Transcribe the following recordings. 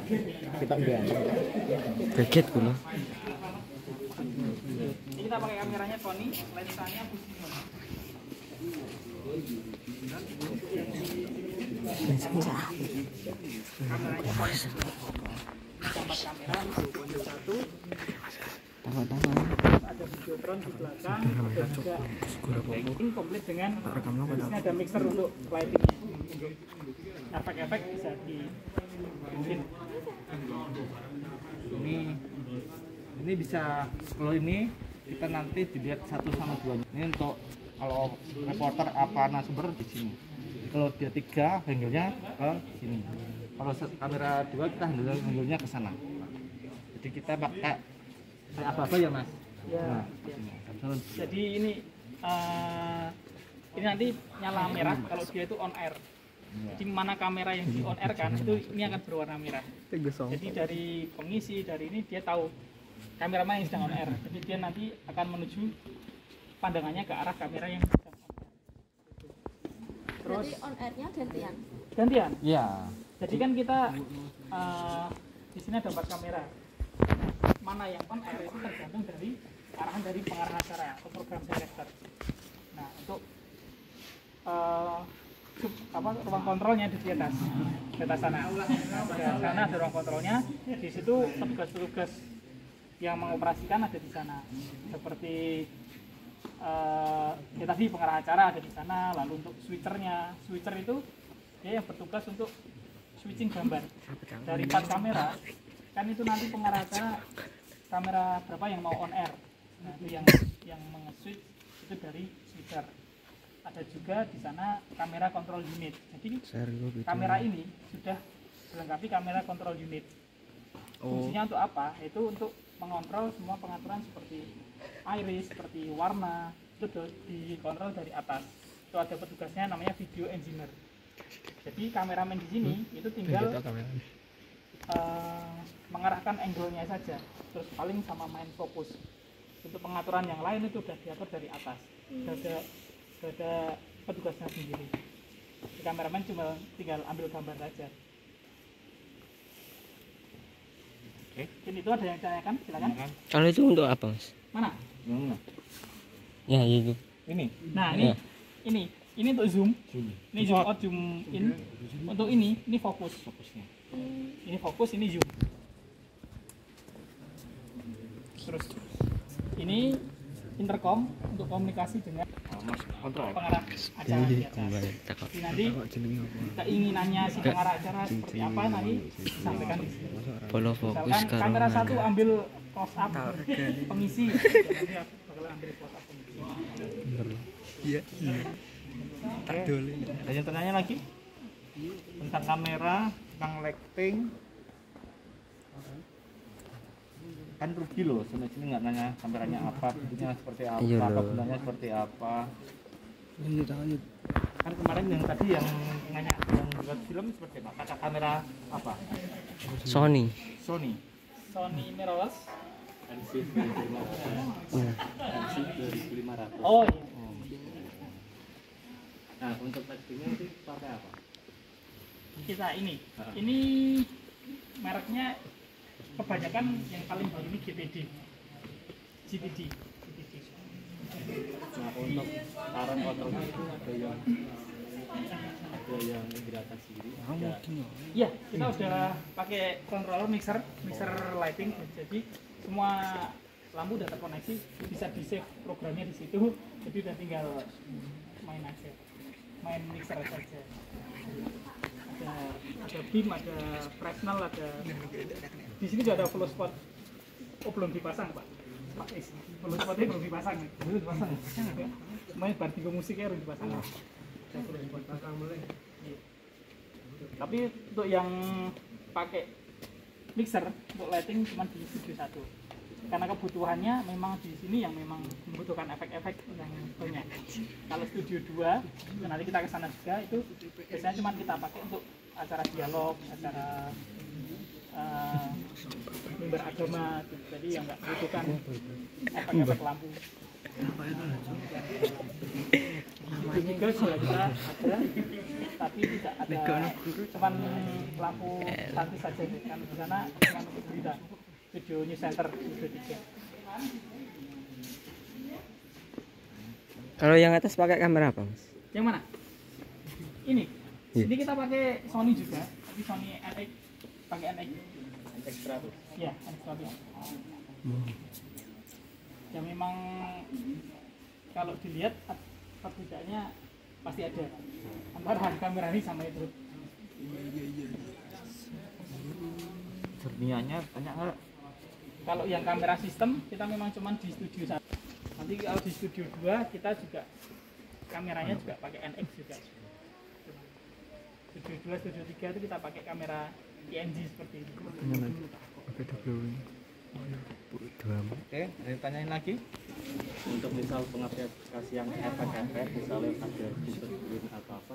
Kita enggak. Kaget kula. Ini kita pakai kameranya Sony, lensanya Fujinon. Kameranya gambar kamera satu. Ada videotron di belakang, dan juga ini komplit dengan ini ada mixer untuk lightingnya. Efek-efek bisa dibikin. Ini bisa, kalau ini kita nanti dilihat 1 sama 2. Ini untuk kalau reporter apa narasumber di sini. Kalau dia 3 angle-nya ke sini. Kalau kamera 2 kita angle-nya ke sana. Jadi kita pakai apa-apa ya Mas? Ya. Jadi ini nanti nyala merah kalau dia itu on air. Jadi mana kamera yang di on air kan itu ini akan berwarna merah. Jadi dari pengisi dari ini dia tahu kamera mana yang sedang on air. Jadi dia nanti akan menuju pandangannya ke arah kamera yang sedang on air. Terus berarti on airnya gantian. Gantian. Iya. Jadi kan kita di sini ada 4 kamera. Mana yang on air itu tergantung dari arahan dari pengarah acara atau program director. Nah untuk ruang kontrolnya di atas sana. Di sana ada ruang kontrolnya. Di situ petugas-petugas yang mengoperasikan ada di sana. Seperti ya tadi pengarah acara ada di sana. Lalu untuk switcher itu dia yang bertugas untuk switching gambar dari 4 kamera. Kan itu nanti pengarah acara kamera berapa yang mau on air. Nah itu yang meng-switch itu dari switcher. Ada juga di sana kamera control unit. Jadi kamera ini sudah dilengkapi kamera control unit. Fungsinya untuk apa? Itu untuk mengontrol semua pengaturan seperti iris, seperti warna, itu dikontrol dari atas. Itu ada petugasnya namanya video engineer. Jadi kameramen di sini itu tinggal mengarahkan angle-nya saja. Terus paling sama main fokus. Untuk pengaturan yang lain itu sudah diatur dari atas. Sudah ada petugasnya sendiri. Di kameramen cuma tinggal ambil gambar saja. Oke. Ini itu ada yang ditanyakan, silakan. Kalau itu untuk apa, Mas? Mana? Ya, itu. Ini. Nah, ini untuk zoom. Ini zoom out, zoom in. Untuk ini fokusnya. Ini fokus, ini zoom. Terus ini intercom untuk komunikasi dengan pengarah acara di atas. Jadi nanti keinginannya si pengarah acara seperti apa nanti disampaikan di sini. Follow fokus Misalkan kamera 1 ambil close up pengisi, nanti bakal ambil close up pengisi. Iya. Ada yang tanya lagi tentang kamera, tentang lighting? Kan rugi loh, sampai sini nggak nanya kameranya apa, bentuknya seperti apa, gunanya seperti apa. Kan kemarin yang tadi yang nanya yang buat film seperti apa? Kata kamera apa? Sony mirrorless. NC 2500. NC 2500. Oh iya. Nah untuk lightingnya itu pakai apa? Kita ini mereknya kebanyakan yang paling baru ini GPD. Nah untuk taruh kontrolnya itu ada yang gerakan sendiri. Iya, kita udah pakai controller mixer lighting. Jadi semua lampu udah terkoneksi, bisa di save programnya di situ. Jadi udah tinggal main mixer saja. Ada beam, ada Fresnel, ada di sini juga ada full spot. Oh belum dipasang Pak. Full spotnya belum dipasang. Belum dipasang. Semuanya partikel musiknya harus dipasang. Tapi untuk yang pakai mixer untuk lighting cuma di studio 1. Karena kebutuhannya memang di sini yang memang membutuhkan efek-efek yang banyak. Kalau studio 2, nanti kita ke sana juga itu biasanya cuma kita pakai untuk acara dialog, acara mimbar agama, jadi yang nggak membutuhkan efek-efek lampu. Itu juga sudah kita ada tapi tidak ada, cuman lampu statis saja kan di sana cuma untuk berita studio News Center studio 3. Kalau yang atas pakai kamera apa, Mas? Yang mana? Ini. Iya. Ini kita pakai Sony juga, tapi Sony NX, pakai NX. NX 100. Iya, NX 100. Ya memang kalau dilihat perbedaannya pasti ada antara kamera ini sama itu. Jernihnya banyak nggak? Kalau yang kamera sistem kita memang cuma di studio 1. Nanti kalau di studio 2 kita juga kameranya juga pakai NX juga. Studio 2, studio 3 itu kita pakai kamera ING seperti ini. Oke, ada yang tanyain lagi? Untuk misal pengaplikasi yang efek-efek, misalnya ada green screen atau apa?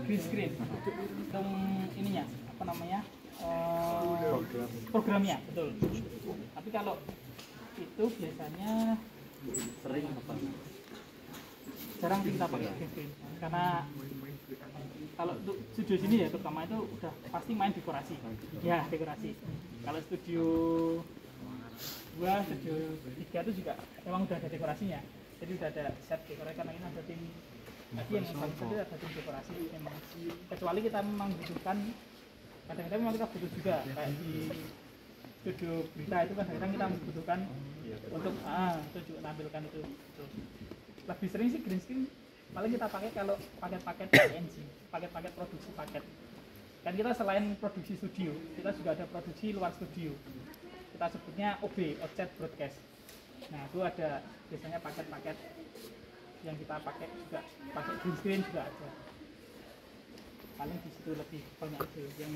Green screen untuk ininya apa namanya? Programnya betul. Tapi kalau itu biasanya Sering apa? jarang kita pakai green screen karena kalau untuk studio sini ya terutama itu udah pasti main dekorasi ya dekorasi. Kalau studio 2, studio 3 itu juga memang udah ada dekorasinya, jadi udah ada set dekorasi karena ini ada tim tadi yang paling tadi ada tim dekorasi memang, kecuali kita memang butuhkan kadang-kadang memang kita butuh juga kayak di studio berita itu kan kadang kita membutuhkan untuk menampilkan itu. Lebih sering sih green screen paling kita pakai kalau paket-paket PNG, paket-paket produksi paket. Kan kita selain produksi studio, kita juga ada produksi luar studio. Kita sebutnya OB, Object Broadcast. Nah itu ada biasanya paket-paket yang kita pakai juga, pakai green screen juga ada. Paling di situ lebih banyak itu. Yang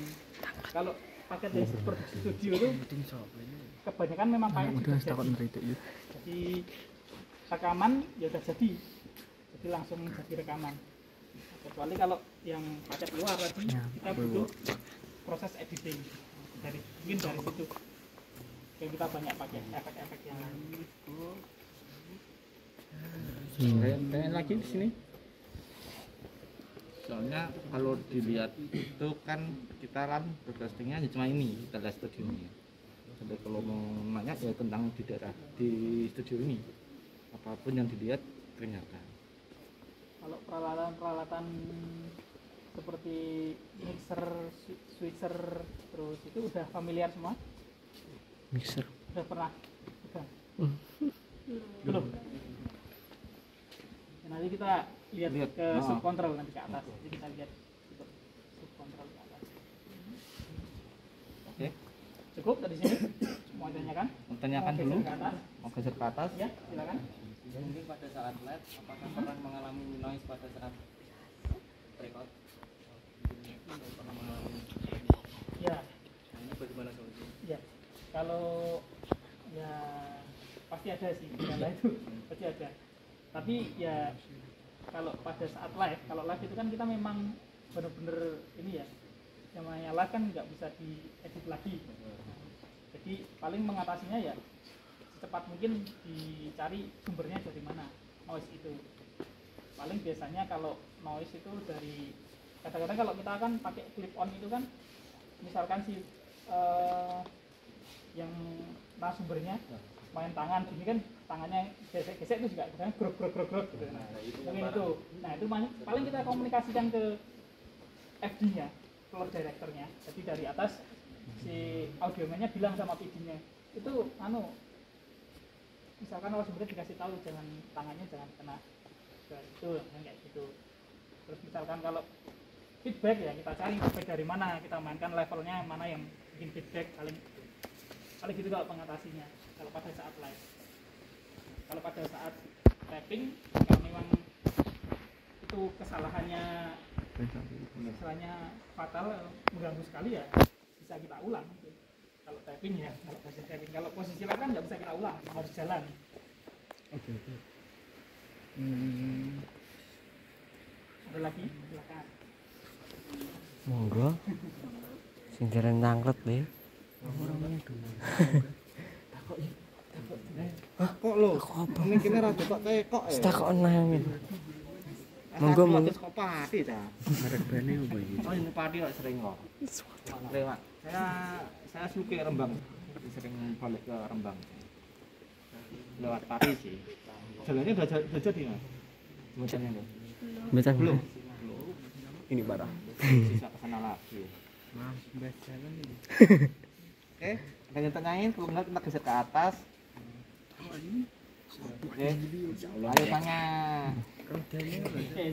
kalau paket dari produksi studio itu kebanyakan memang pakai jadi rekaman ya udah jadi langsung jadi rekaman. Kecuali kalau yang paket luar tadi kita butuh proses editing mungkin dari situ yang kita banyak pakai efek-efek yang Pengen lagi di sini. Soalnya kalau dilihat itu kan kita kan broadcastingnya cuma ini, kita lihat studionya. Jadi kalau mau nanya ya tentang di daerah di studio ini, apapun yang dilihat ternyata. kalau peralatan seperti mixer, switcher, terus itu udah familiar semua? Mixer. Udah pernah pegang? Belum? Ya, nanti kita lihat ke sub control nanti ke atas, jadi kita lihat sub control ke atas. Oke, Cukup dari sini? Mau tanyakan? tanyakan Mau dulu. geser ke atas? Mau geser ke atas. Ya, silakan. Mungkin pada saat live, apakah pernah mengalami noise pada saat record? Pernah mengalami. Ya, Ini bagaimana solusinya? ya. Kalau ya pasti ada sih, kendala itu pasti ada. Tapi ya kalau pada saat live, kalau live itu kan kita memang benar-benar ini ya, yang namanya live kan nggak bisa diedit lagi. Jadi paling mengatasinya ya secepat mungkin dicari sumbernya dari mana noise itu. Paling biasanya kalau noise itu dari kadang-kadang kalau kita kan pakai clip on itu kan misalkan si yang narasumbernya main tangan gini kan tangannya gesek-gesek itu juga kadang grok gitu. Nah itu paling kita komunikasikan ke FD-nya, floor director-nya. Jadi dari atas si audiomennya bilang sama PD-nya itu misalkan narasumbernya dikasih tahu tangannya jangan kena itu kayak gitu. Terus misalkan kalau feedback ya kita cari feedback dari mana, kita mainkan levelnya mana yang bikin feedback paling gitu kalau pengatasinya kalau pada saat live. Kalau pada saat tapping kalau memang itu kesalahannya fatal mengganggu sekali ya bisa kita ulang gitu. Kalau tapping ya kalau posisi live kan nggak bisa kita ulang, harus jalan. Oke. Ada lagi silakan. Monggo. Sing dereng nangklet lho. Kok lo? Ini kene rada kok kayak kok ya. Takon nang. Monggo monggo. Kok Pati ta? Merek bane apa iki? Oh ini Pati kok sering kok. Lewat. Saya suka Rembang. Sering balik ke Rembang. Lewat Pati sih. Jalannya udah jadi Mas. Jembatannya tuh. Betul. Belum. Ini parah. Bisa ke sana lagi. Maaf, mbak jalan ini. Oke, ada yang tanyain, kalau enggak kita geser ke atas. Oke, ayo tanya. Oke,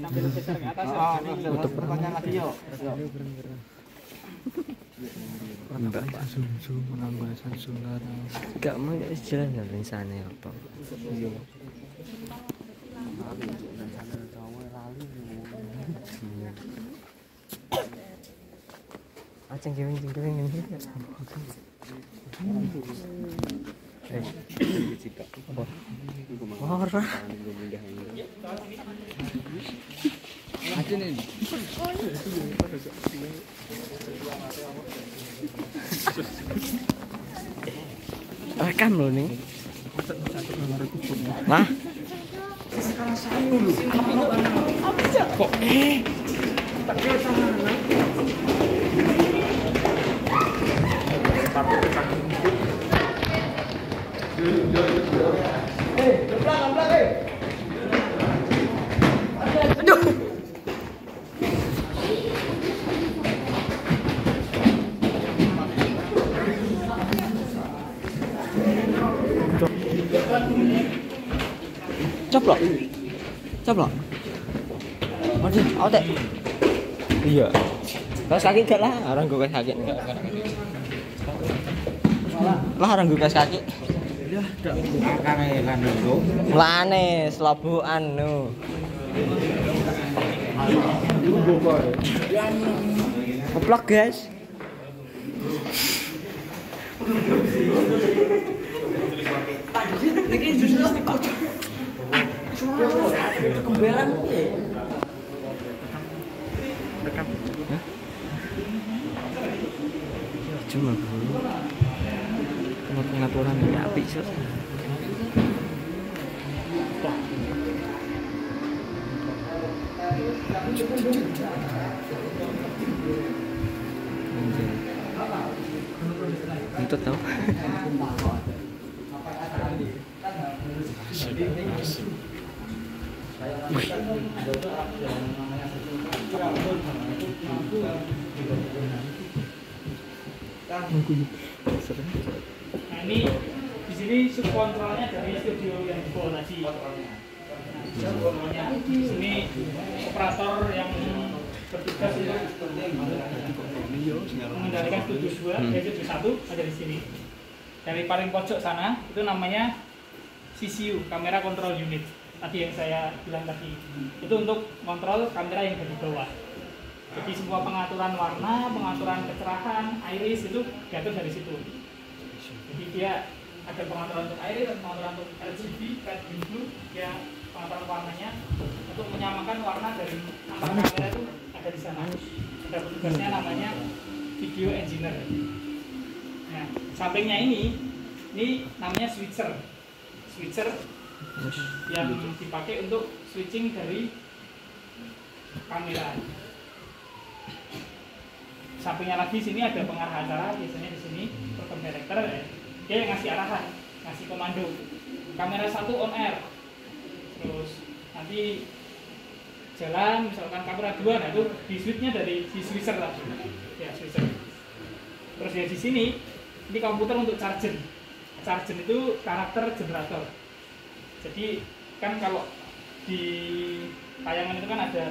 sambil geser ke atas. Oh, pertanyaan lagi yuk. Mbak Samsung menambah Samsung larang. Enggak mau ya jalan dari sana apa. Cengkewing ini. Ora. Rekam loh nih. Nah. Kok Coplok. Coplok. Waduh, awet. Iya. Kaos kaki enggak lah, orang gue kaos kaki enggak. Lah orang gue kaos kaki. Ya, enggak kangelan dulu. Lane slobukan no. Goblok guys. Kembelan. Rekam. Cuma dulu. Pengaturan ini apik sih. Untuk tahu. Nah ini di sini subkontrolnya dari studio yang di bawah tadi. Subkontrolnya di sini operator yang bertugas untuk mengendalikan studio 2 dan studio 1 ada di sini. Dari paling pojok sana itu namanya CCU, kamera control unit. Tadi yang saya bilang tadi itu untuk kontrol kamera yang ada di bawah. Jadi semua pengaturan warna, pengaturan kecerahan, iris itu diatur dari situ. Jadi dia ada pengaturan untuk iris, pengaturan untuk RGB, red, green, blue, ya pengaturan warnanya untuk menyamakan warna dari antar kamera itu ada di sana. Ada petugasnya namanya video engineer. Nah, sampingnya ini namanya switcher yang dipakai untuk switching dari kamera. Sampingnya lagi sini ada pengarah acara, biasanya di sini program director, dia yang ngasih arahan, ngasih komando. Kamera 1 on air, terus nanti jalan, misalkan kamera 2, nah itu di switchnya dari si switcher tadi, ya switcher. Terus ya di sini ini komputer untuk charger itu karakter generator. Jadi kan kalau di tayangan itu kan ada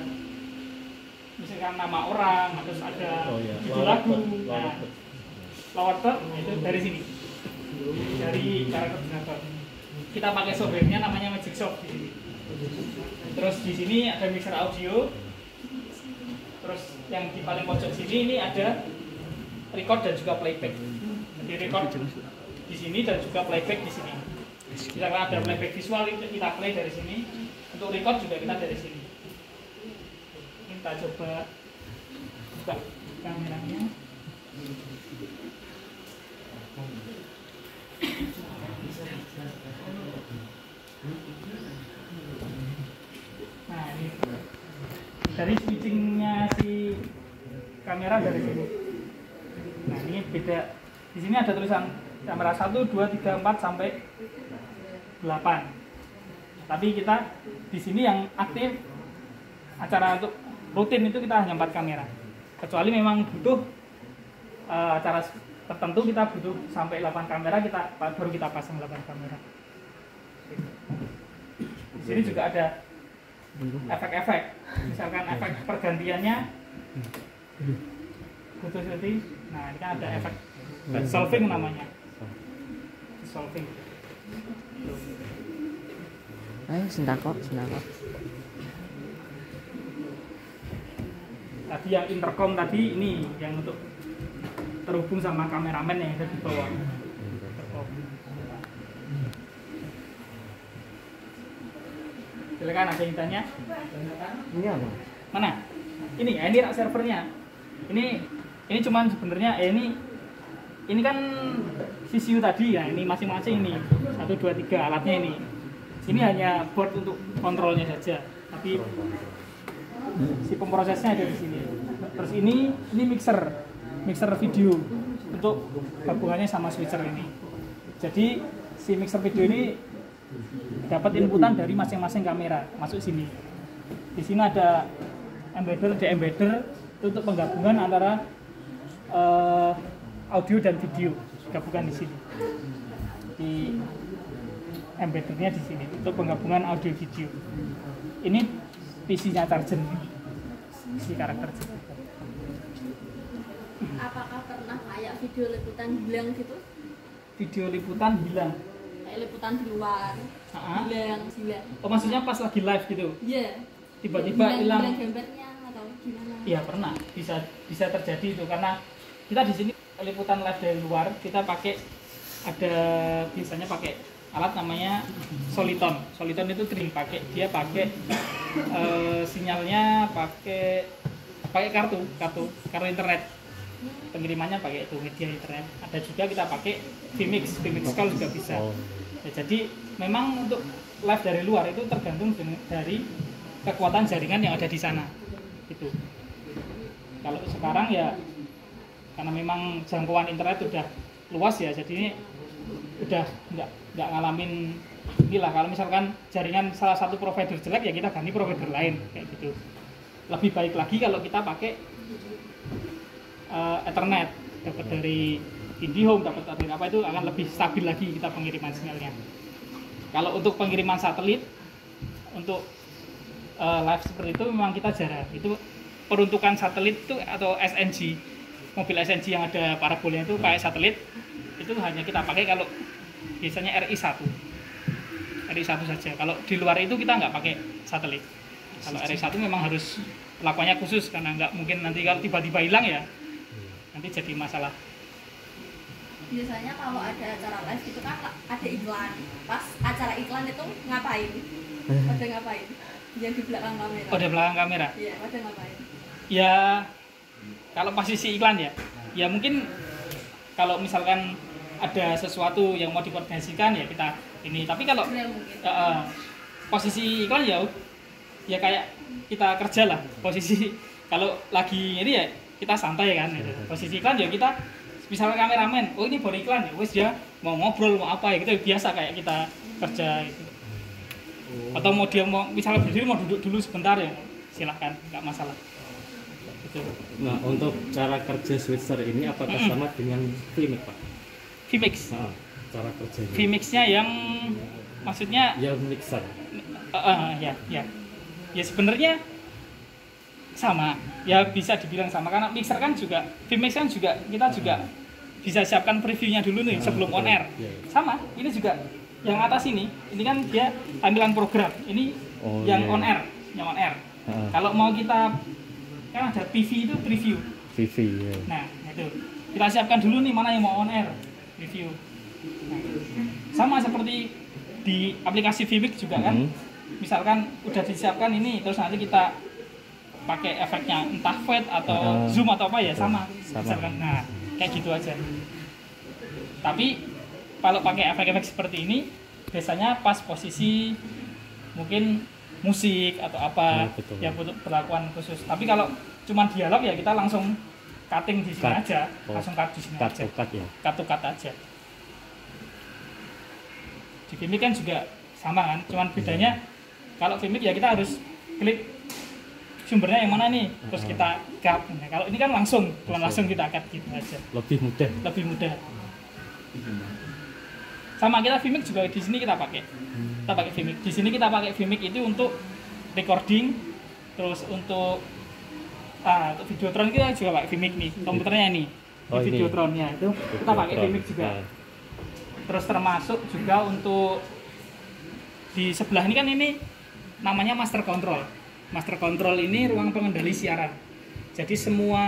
misalkan nama orang, terus ada judul lagu, nah lower third itu dari sini, dari karakter generator. Kita pakai softwarenya namanya Magic Soft di sini. Terus di sini ada mixer audio. Terus yang di paling pojok sini ini ada record dan juga playback. Jadi record di sini dan juga playback di sini. Misalkan ada playback visual kita play dari sini. Untuk record juga kita dari sini. Kita coba buka kameranya. Nah ini dari switchingnya si kamera dari sini. Nah ini beda. Di sini ada tulisan kamera 1, 2, 3, 4 sampai 8. Tapi kita di sini yang aktif acara untuk rutin itu kita hanya 4 kamera. Kecuali memang butuh acara tertentu kita butuh sampai 8 kamera, baru kita pasang 8 kamera. Di sini juga ada efek-efek. Misalkan efek pergantiannya butuh seperti, nah ini kan ada efek dissolving namanya. Dissolving. Ayo sendak kok. Tadi yang intercom tadi ini yang untuk terhubung sama kameramen yang ada di bawah. Intercom. Silakan, ada yang tanya? Ini apa? Mana? Ini rak servernya. Ini cuman sebenarnya ini kan CCU tadi ya, ini masing-masing ini 1, 2, 3 alatnya ini. Ini hanya board untuk kontrolnya saja, tapi si pemrosesnya ada di sini. Terus ini mixer video untuk gabungannya sama switcher ini. Jadi si mixer video ini dapat inputan dari masing-masing kamera masuk sini. Di sini ada embedder, de-embedder untuk penggabungan antara audio dan video gabungan di sini. Di embeddernya di sini untuk penggabungan audio video. Ini PC-nya Chargen, si karakter. Apakah pernah kayak video liputan hilang gitu? Video liputan hilang. Kayak liputan di luar, hilang. Oh maksudnya pas lagi live gitu? Iya. Tiba-tiba hilang. Hilang gambarnya atau gimana? Iya pernah, bisa terjadi itu karena kita di sini liputan live dari luar kita biasanya pakai alat namanya Soliton. Soliton itu dia pakai sinyalnya pakai kartu internet. Pengirimannya pakai itu media internet. Ada juga kita pakai Vmix call juga bisa. Ya, jadi memang untuk live dari luar itu tergantung dari kekuatan jaringan yang ada di sana. Gitu. Kalau sekarang ya karena memang jangkauan internet udah luas ya, jadi ini udah nggak ngalamin inilah. Kalau misalkan jaringan salah satu provider jelek ya kita ganti provider lain kayak gitu. Lebih baik lagi kalau kita pakai Ethernet, dapat dari IndiHome, dapat dari apa, itu akan lebih stabil lagi kita pengiriman sinyalnya. Kalau untuk pengiriman satelit untuk live seperti itu memang kita jarang. Itu peruntukan satelit itu atau SNG, mobil SNG yang ada parabolnya itu pakai satelit, itu hanya kita pakai kalau biasanya RI1 saja. Kalau di luar itu kita nggak pakai satelit. Kalau RI1 memang harus perlakuannya khusus karena nggak mungkin nanti kalau tiba-tiba hilang ya nanti jadi masalah. Biasanya kalau ada acara live itu kan ada iklan. Pas acara iklan itu ngapain? Pada ngapain? Yang di belakang kamera. Oh, di belakang kamera? Iya, pada ngapain? Ya, kalau posisi iklan ya mungkin kalau misalkan ada sesuatu yang mau dikoordinasikan ya kita ini. Tapi kalau posisi iklan ya kayak kita kerja lah. Posisi kalau lagi ini ya kita santai kan. Posisi iklan ya kita misalnya kameramen, oh ini baru iklan ya, wes dia mau ngobrol mau apa ya gitu biasa kayak kita kerja gitu. Atau mau misalnya berdiri mau duduk dulu sebentar ya silahkan, nggak masalah. Gitu. Nah untuk cara kerja switcher ini apakah sama dengan Vmix Pak? Vmix. Nah, cara kerjanya. Vmix-nya yang maksudnya yang mixer. Ya sebenarnya sama, ya bisa dibilang sama karena mixer kan juga, Vmix kan juga kita juga bisa siapkan previewnya dulu nih sebelum on air. Sama, ini juga yang atas ini kan dia tampilan program, ini yang on air. Kalau mau kita kan ada PV itu preview. Nah itu kita siapkan dulu nih mana yang mau on air preview. Nah, sama seperti di aplikasi Vmix juga kan, misalkan udah disiapkan ini terus nanti kita pakai efeknya entah fade atau zoom atau apa ya sama. Misalkan, nah kayak gitu aja. Tapi kalau pakai efek-efek seperti ini biasanya pas posisi mungkin musik atau apa betul. yang butuh perlakuan khusus. Tapi kalau cuma dialog ya kita langsung cutting di sini Cut. aja, Oh, langsung cut di sini cut aja, to cut ya. cut to cut aja. Di Vimeo kan juga sama kan, cuman bedanya kalau Vimeo ya kita harus klik sumbernya yang mana nih, terus kita cut. Nah, kalau ini kan langsung, cuma langsung kita cut gitu aja, Lebih mudah. lebih mudah. Sama kita Vimeo juga di sini kita pakai, Vimeo. Di sini kita pakai Vimeo itu untuk recording, terus untuk Videotron kita juga pakai Vimeo nih, komputernya nih, Oh, ini. Videotronnya itu kita pakai Vimeo juga. Nah, Terus termasuk juga untuk di sebelah ini kan ini namanya master control. Master control ini ruang pengendali siaran. Jadi semua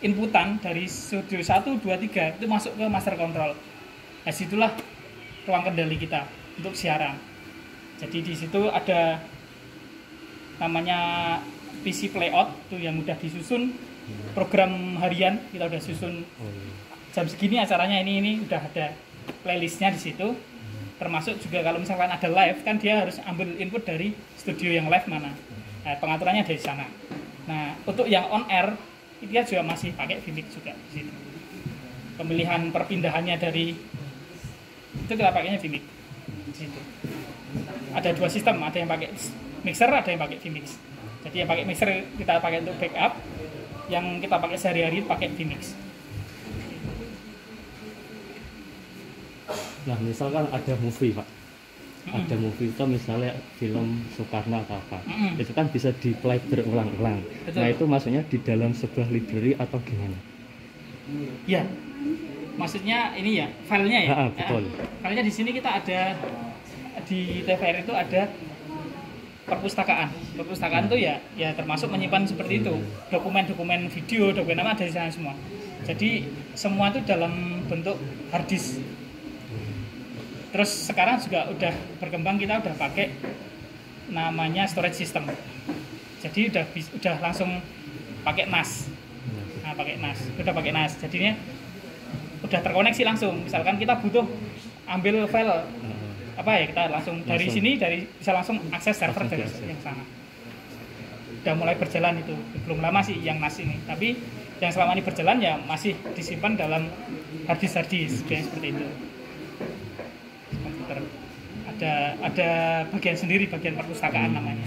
inputan dari studio 1, 2, 3 itu masuk ke master control. Nah, situlah ruang kendali kita untuk siaran. Jadi di situ ada namanya PC playout tuh yang udah disusun, program harian kita udah susun oh, iya. jam segini acaranya ini udah ada playlistnya di situ. Termasuk juga kalau misalkan ada live kan dia harus ambil input dari studio yang live mana. Nah, pengaturannya dari sana. Nah, untuk yang on air dia juga masih pakai Vimeo juga di situ. Pemilihan perpindahannya dari itu kita pakainya Vimeo di situ. Ada dua sistem, ada yang pakai mixer, ada yang pakai Vimeo. Jadi yang pakai mixer kita pakai untuk backup, yang kita pakai sehari-hari pakai Vimeo. Nah, misalkan ada movie, Pak. Ada movie itu misalnya film Soekarno atau apa. Itu kan bisa di-play berulang-ulang. Betul. Nah, itu maksudnya di dalam sebuah library atau gimana? Ya, maksudnya ini ya filenya ya. Betul. Filenya di sini kita ada di TVR itu ada perpustakaan. Perpustakaan itu ya termasuk menyimpan seperti itu. Dokumen-dokumen video, dokumen apa ada di sana semua. Jadi semua itu dalam bentuk hard disk. Terus sekarang juga udah berkembang, kita udah pakai namanya storage system. Jadi udah langsung pakai NAS. Nah, udah pakai NAS. Jadinya udah terkoneksi langsung. Misalkan kita butuh ambil file apa ya, kita langsung dari sini bisa langsung akses server dari yang sana. Udah mulai berjalan itu. Belum lama sih yang NAS ini, tapi yang selama ini berjalan ya masih disimpan dalam hard disk kayak seperti itu. Komputer ada bagian sendiri, bagian perpustakaan namanya,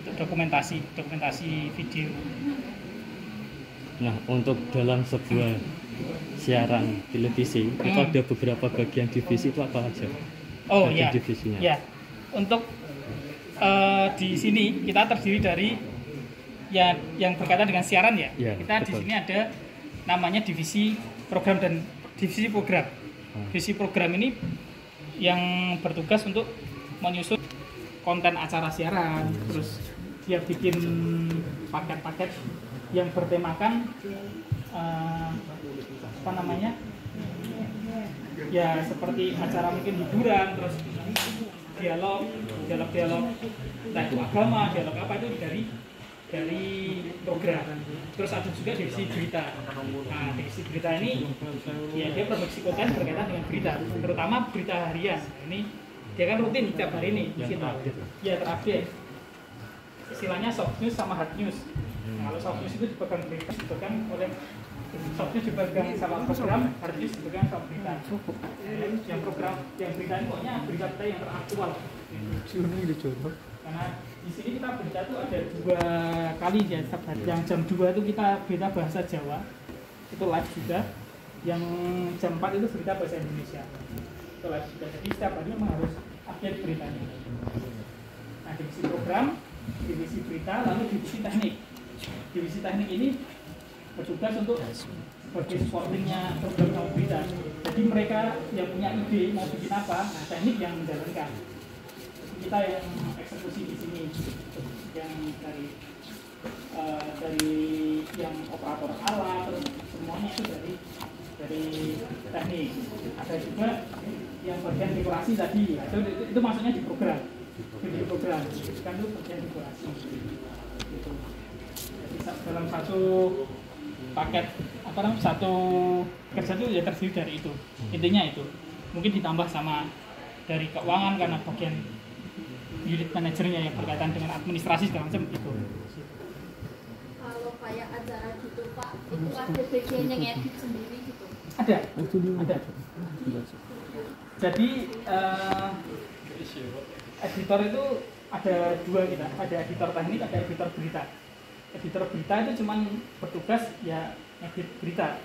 untuk dokumentasi video. Nah, untuk dalam sebuah siaran televisi itu ada beberapa bagian divisi, itu apa aja? Oh bagian ya, divisinya. ya. Untuk di sini kita terdiri dari ya yang berkaitan dengan siaran ya. Ya, Kita betul. di sini ada namanya divisi program dan divisi program. Divisi program ini yang bertugas untuk menyusun konten acara siaran, terus dia bikin paket-paket yang bertemakan apa namanya, ya seperti acara mungkin hiburan, terus dialog entah itu agama, dialog apa itu dari program. Terus ada juga divisi berita. Nah, divisi berita ini ya dia produksi konten berkaitan dengan berita, terutama berita harian. Ini dia kan rutin tiap hari ini kita. Ya, terupdate. Istilahnya soft news sama hard news. Nah, kalau soft news itu dipegang berita, dipegang oleh soft news dipegang sama program, hard news dipegang sama berita. Yang program, yang berita ini pokoknya berita yang teraktual. Karena di sini kita berita itu ada 2 kali ya setiap hari. Yang jam 2 itu kita berita bahasa Jawa, itu live juga. Yang jam 4 itu berita bahasa Indonesia, itu live juga. Jadi setiap hari memang harus update beritanya. Nah, divisi program, divisi berita, lalu divisi teknik. Divisi teknik ini bertugas untuk sebagai supportingnya program sama berita. Jadi mereka yang punya ide mau bikin apa, nah teknik yang menjalankan. Kita yang eksekusi di sini, yang dari yang operator alat, terus semuanya itu dari teknik. Ada juga yang bagian dekorasi tadi, itu maksudnya di program, di program kan itu bagian dekorasi. Gitu. Jadi dalam satu paket apa namanya, satu kerja itu ya terdiri dari itu, intinya itu. Mungkin ditambah sama dari keuangan karena bagian unit manajernya yang berkaitan dengan administrasi segala macam itu. Kalau kayak acara gitu Pak, itu ada bagian yang edit sendiri gitu. Ada. Jadi editor itu ada dua kita, ada editor teknik, ada editor berita. Editor berita itu cuman bertugas ya edit berita.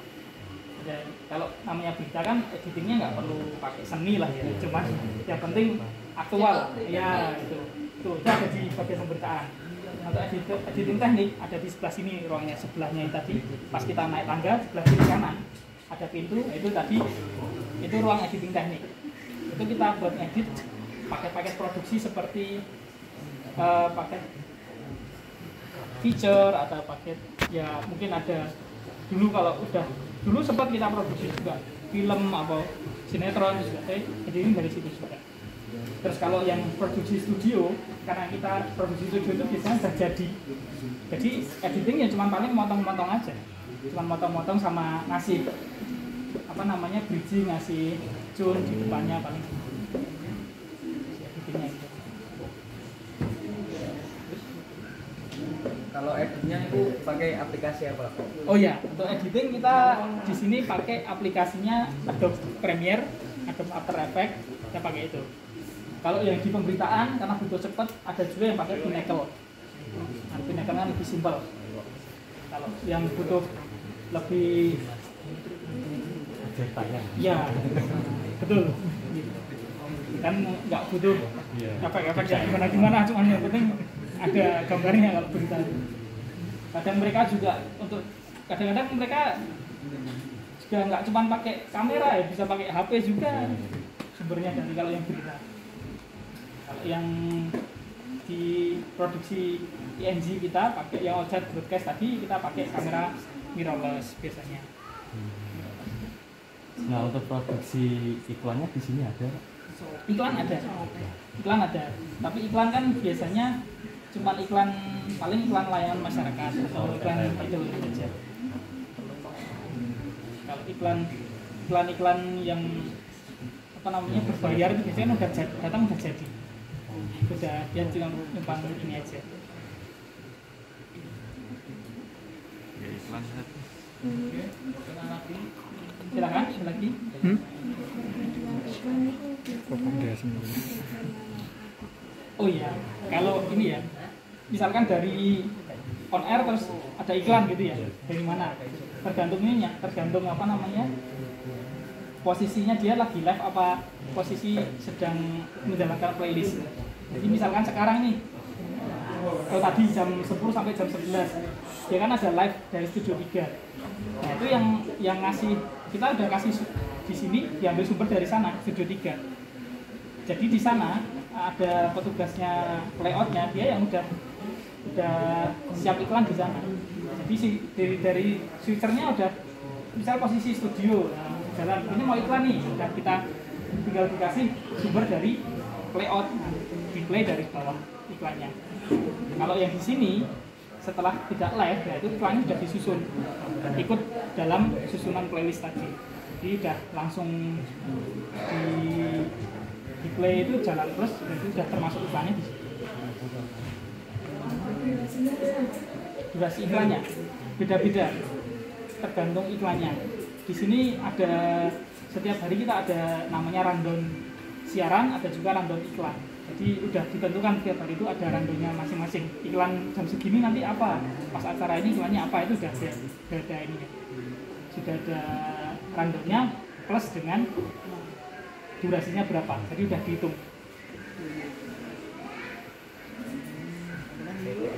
Dan kalau namanya berita kan editingnya nggak perlu pakai seni lah ya, cuman yang penting aktual ya itu ada di bagian pemberitaan. Untuk editing teknik ada di sebelah sini ruangnya, sebelahnya tadi pas kita naik tangga sebelah kiri kanan ada pintu, itu tadi itu ruang editing teknik. Itu kita buat edit paket-paket produksi seperti paket feature atau paket ya mungkin ada dulu kalau udah dulu sempat kita produksi juga film atau sinetron juga, jadi ini dari situ juga. Terus kalau yang produksi studio, karena kita produksi studio itu biasanya sudah jadi editingnya cuma paling motong-motong aja, cuma motong-motong sama ngasih apa namanya bridging, ngasih tune di depannya paling editingnya gitu. Kalau editnya itu pakai aplikasi apa? Oh ya, untuk editing kita di sini pakai aplikasinya Adobe Premiere, Adobe After Effects, kita pakai itu. Kalau yang di pemberitaan karena butuh cepat, ada juga yang pakai Pinnacle. Nah, Pinnacle kan lebih simpel. Kalau yang butuh lebih ya betul. Kan nggak butuh efek-efek ya gimana, cuman yang penting ada gambarnya kalau berita itu. Kadang mereka juga kadang-kadang mereka juga nggak cuma pakai kamera ya, bisa pakai HP juga sumbernya dari kalau yang berita. Kalau yang di produksi ING kita pakai yang Ojat Broadcast tadi kita pakai kamera mirrorless biasanya. Nah untuk produksi iklannya di sini ada? Iklan ada, tapi iklan kan biasanya cuma iklan paling iklan layanan masyarakat atau iklan itu saja. Kalau iklan yang apa namanya berbayar itu biasanya udah jadi. Udah dia cuma numpang ini aja. Silakan lagi. Oh iya, kalau ini ya, misalkan dari on air terus ada iklan gitu ya, dari mana? Tergantung ininya, tergantung apa namanya, posisinya dia lagi live apa posisi sedang menjalankan playlist. Jadi misalkan sekarang nih, kalau tadi jam 10 sampai jam 11, dia kan ada live dari Studio 3. Nah itu yang ngasih, kita udah kasih di sini, diambil sumber dari sana, Studio 3. Jadi di sana ada petugasnya layoutnya, dia yang udah siap iklan di sana. Jadi dari switchernya udah misal posisi studio, nah, jalan ini mau iklan nih, udah kita tinggal dikasih sumber dari layout, di play dari bawah iklannya. Kalau yang di sini setelah tidak live, ya itu iklannya sudah disusun ikut dalam susunan playlist tadi. Jadi udah langsung di play itu jalan terus, itu sudah termasuk iklannya di situ. Durasi iklannya beda-beda, tergantung iklannya. Di sini ada setiap hari kita ada namanya rundown siaran, ada juga rundown iklan. Jadi udah ditentukan setiap hari itu ada rundownnya masing-masing. Iklan jam segini nanti apa, pas acara ini iklannya apa, itu udah ada ininya. Sudah ada rundownnya plus dengan durasinya berapa, jadi udah dihitung.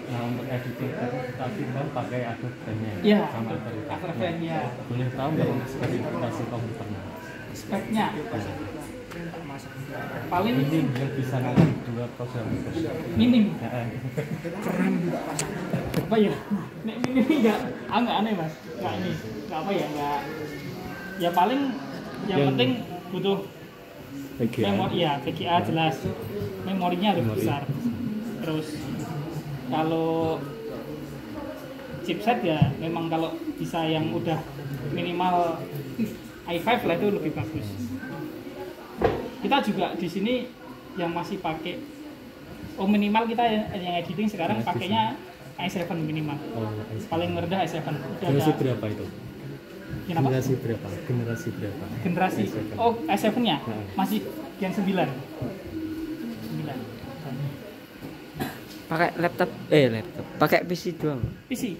Nah untuk editing tadi kan pakai Adobe Premiere Iya, sama After Effects ya. Boleh tahu nggak spesifikasi komputernya? Speknya paling Ini yang bisa ngangkat 2 program. minim. Heeh. Apa ya? Nek minim nggak aneh mas, nggak ini, nggak apa ya, nggak. Ya paling yang penting butuh memori ya, VGA jelas, memorinya harus besar. Terus kalau chipset ya memang kalau bisa yang udah minimal i5 lah itu lebih bagus. Kita juga di sini yang masih pakai Oh minimal kita yang editing sekarang pakainya i7 minimal. Oh, Paling rendah i7. Udah generasi ada berapa itu? kenapa? Generasi berapa? Generasi berapa? Generasi. i7. Oh i7-nya Nah. masih Gen 9. 9. Pakai laptop, pakai PC doang. PC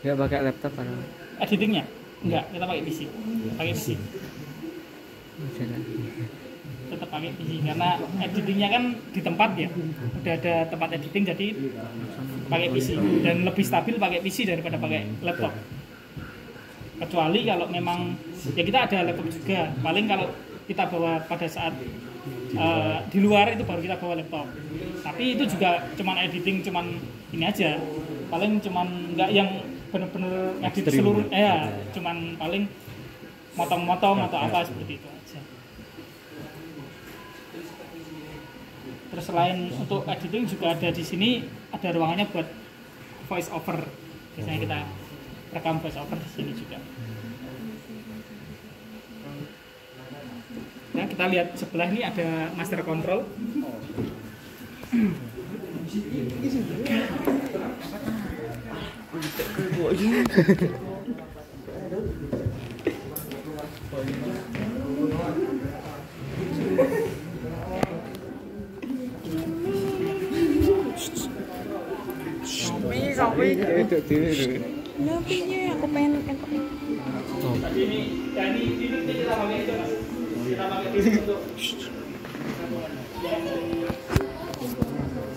Enggak pakai laptop atau editingnya? Enggak, kita pakai PC. Pakai PC. Tetap pakai PC karena editingnya kan di tempat ya. Udah ada tempat editing jadi pakai PC dan lebih stabil pakai PC daripada pakai laptop. Kecuali kalau memang ya kita ada laptop juga. Paling kalau kita bawa pada saat di luar itu baru kita bawa laptop. Tapi itu juga cuman editing cuman ini aja. Paling cuman enggak yang bener-bener edit Ekstrim. seluruh cuman paling motong-motong atau apa seperti itu aja. Terus selain untuk editing juga ada di sini ada ruangannya buat voice over. Biasanya kita rekam voice over di sini juga. Nah, kita lihat sebelah ini ada master control. Tadi ini kita pakai itu mas. Kita pakai ini untuk yang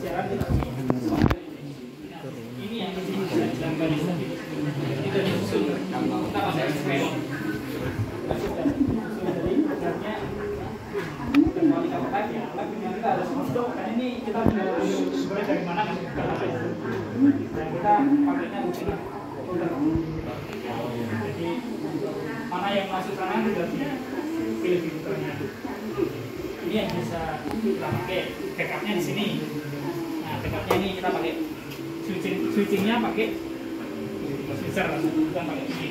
siaran kita pakai. Ini yang gambar ini. Ini dari usul kita pakai screen. Kita harus masuk. Karena ini kita sumbernya dari mana kan? Dan kita pakainya begini. Jadi mana yang masuk sana kita pilih filternya. Ini yang bisa kita pakai backupnya di sini. Nah backupnya ini kita pakai switchingnya pakai switcher bukan pakai ini.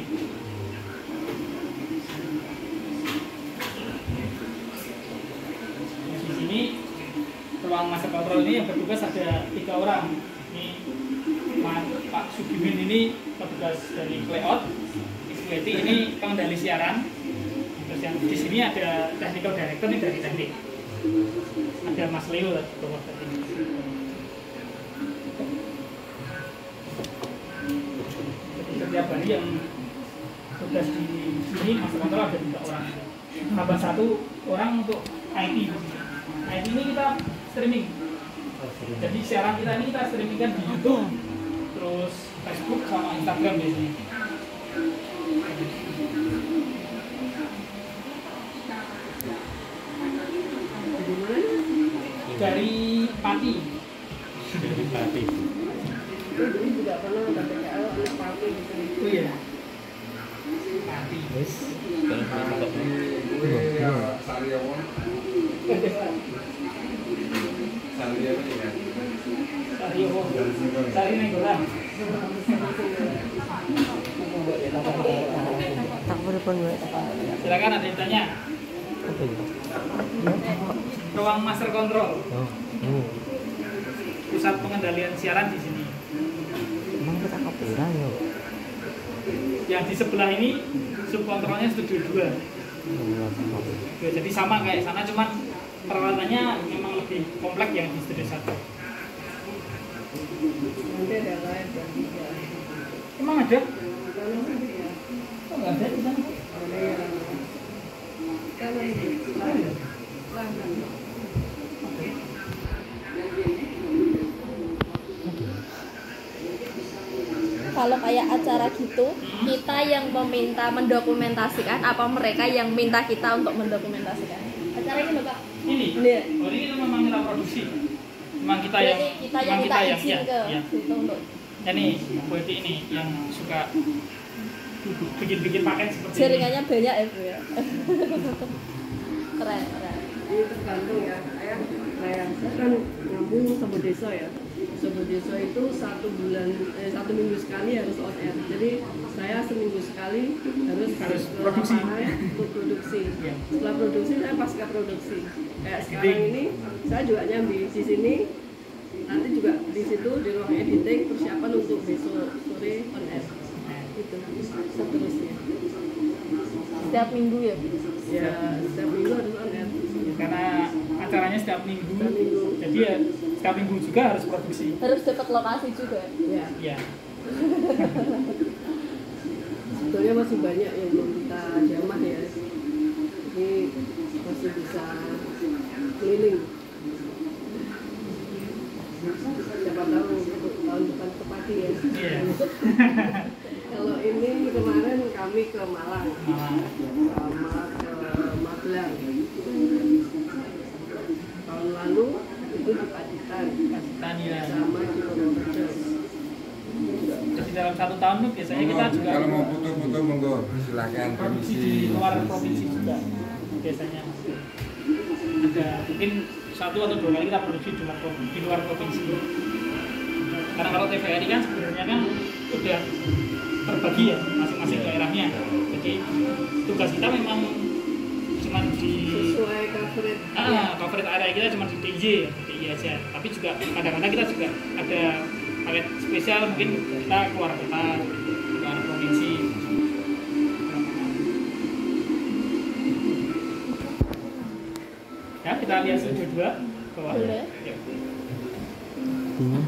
Di sini ruang master control ini yang bertugas ada 3 orang. Ini Pak Sugimin ini petugas dari layout, Ibu ini pengendali siaran. Terus yang di sini ada technical director ini dari teknik. Ada Mas Leo di bawah tadi. Jadi setiap hari yang tugas di sini master control ada 3 orang. Tambah 1 orang untuk IT. IT ini kita streaming. Jadi siaran kita ini kita streamingkan di YouTube, terus Facebook sama Instagram biasanya. Dari Pati. Dari Pati. Juga pernah ada PKL anak Pati gitu. Oh iya. Pati. Sari Nenggolan. Silakan ada yang tanya. Ruang master control. Pusat pengendalian siaran di sini. Emang kita kapura ya? Yang di sebelah ini subkontrolnya studio 2. Ya, jadi sama kayak sana, cuman peralatannya memang lebih kompleks yang di studio 1. Nanti ada live dan juga. Emang ada? Kalau ya, Oh, nggak ada di sana. ada yang kalau ini live. Kalau kayak acara gitu, kita yang meminta mendokumentasikan apa mereka yang minta kita untuk mendokumentasikan? Acara ini loh Pak. Ini. Iya. Oh, ini kita memang kita produksi. Memang kita yang Berarti kita yang minta izin ke situ untuk. Ya nih, Bu Eti ini yang suka bikin paket seperti Jaringannya banyak ya Bu ya. Keren, keren. Ini tergantung ya. Saya kan nyambung sama desa ya. Sobat desa itu 1 minggu sekali harus on air. Jadi saya seminggu sekali harus ke produksi. lapangan untuk produksi. Ya. Setelah produksi saya pasca produksi. Kayak sekarang ini saya juga nyambi di sini nanti juga di situ di ruang editing persiapan untuk besok sore on air gitu seterusnya. Setiap minggu ya. Ya setiap minggu harus on air. Karena acaranya setiap minggu. Setiap minggu. Jadi ya setiap minggu juga harus produksi. Harus dapat lokasi juga. Ya. Ya. Sebetulnya masih banyak yang belum kita jamah ya. Jadi masih bisa keliling. Siapa tahu untuk tahun depan kepati ya. Iya. Kalau ini kemarin kami ke Malang sama ke Magelang. Tahun lalu itu di Pacitan Tania. sama di Purworejo. Jadi dalam 1 tahun tuh biasanya kita juga kalau mau foto-foto monggo silakan produksi permisi. di luar provinsi juga biasanya. Ada mungkin 1 atau 2 kali kita produksi di luar provinsi. Karena kalau TVRI kan sebenarnya kan udah terbagi ya masing-masing daerahnya. Jadi tugas kita memang cuma di Sesuai coverage area kita cuma di DIY aja. Tapi juga kadang-kadang kita juga ada paket spesial, mungkin kita keluar kota, keluar provinsi. Ya, kita lihat studio 2 bawah. Boleh. Ya. Hmm.